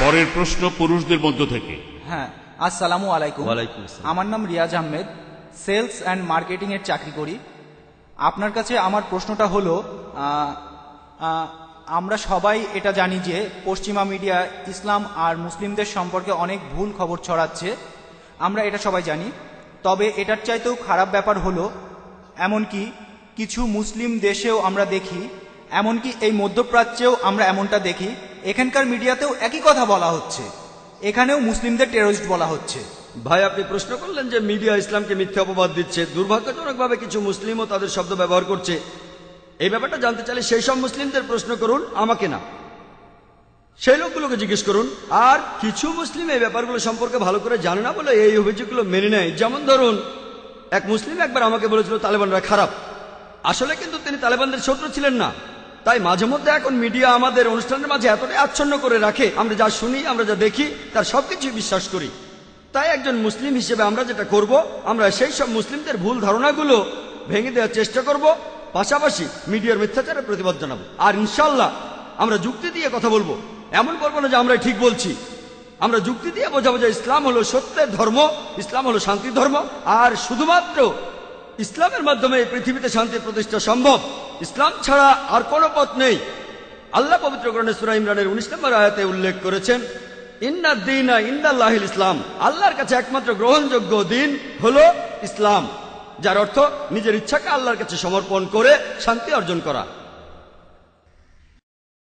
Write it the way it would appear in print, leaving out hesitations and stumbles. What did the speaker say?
পরের প্রশ্ন পুরুষদের মধ্য থেকে। হ্যাঁ, আসসালামু আলাইকুম। ওয়ালাইকুম আসসালাম। আমার নাম Riaz Ahmed, sales and marketing এর চাকরি করি। আপনার কাছে আমার প্রশ্নটা হলো, আমরা সবাই এটা জানি যে পশ্চিমা মিডিয়া ইসলাম আর মুসলিমদের সম্পর্কে অনেক ভুল খবর ছড়াচ্ছে, আমরা এটা সবাই জানি। তবে এটার চাইতেও খারাপ ব্যাপার হলো, এমনকি কিছু মুসলিম দেশেও আমরা দেখি, এমনকি এই মধ্যপ্রাচ্যেও আমরা এমনটা দেখি, এখানকার মিডিয়াতেও একই কথা বলা হচ্ছে, এখানেও মুসলিমদের টেররিস্ট বলা হচ্ছে। ভাই, আপনি প্রশ্ন করলেন যে মিডিয়া ইসলামকে মিথ্যা অপবাদ দিচ্ছে। দুর্ভাগ্যজনকভাবে কিছু মুসলিমও তাদের শব্দ ব্যবহার করছে। এই ব্যাপারটা জানতে চাইলে সেই সব মুসলিমদের প্রশ্ন করুন, আমাকে না। সেই লোকগুলোকে জিজ্ঞেস করুন। আর কিছু মুসলিম এই ব্যাপারগুলো সম্পর্কে ভালো করে জানে না বলে এই অভিযোগগুলো মেনে নেয়। যেমন ধরুন, এক মুসলিম একবার আমাকে বলেছিল তালেবানরা খারাপ। আসলে কিন্তু তিনি তালেবানদের শত্রু ছিলেন না। তাই মাঝে মধ্যে এখন মিডিয়া আমাদের অনুষ্ঠানের মাঝে এতটাই আচ্ছন্ন করে রাখে, আমরা যা শুনি, আমরা যা দেখি, তার সবকিছু বিশ্বাস করি। তাই একজন মুসলিম হিসেবে আমরা যেটা করব, আমরা সেই সব মুসলিমদের ভুল ধারণাগুলো ভেঙে দেওয়ার চেষ্টা করব, পাশাপাশি মিডিয়ার মিথ্যাচারের প্রতিবাদ জানাবো। আর ইনশাল্লাহ আমরা যুক্তি দিয়ে কথা বলবো। এমন বলবো না যে আমরা ঠিক বলছি, আমরা যুক্তি দিয়ে বোঝাবো যে ইসলাম হলো সত্যের ধর্ম, ইসলাম হলো শান্তির ধর্ম, আর শুধুমাত্র ইসলামের মাধ্যমে এই পৃথিবীতে শান্তির প্রতিষ্ঠা সম্ভব। ইসলাম ছাড়া আর কোনো পথ নেই। আল্লাহ পবিত্র কোরআনে সূরা ইমরানের 19 নম্বর আয়াতে উল্লেখ করেছেন, ইন্নাদ দীনা ইনদাল্লাহিল ইসলাম, আল্লাহর কাছে একমাত্র গ্রহণযোগ্য দিন হলো ইসলাম, যার অর্থ নিজের ইচ্ছাকে আল্লাহর কাছে সমর্পণ করে শান্তি অর্জন করা।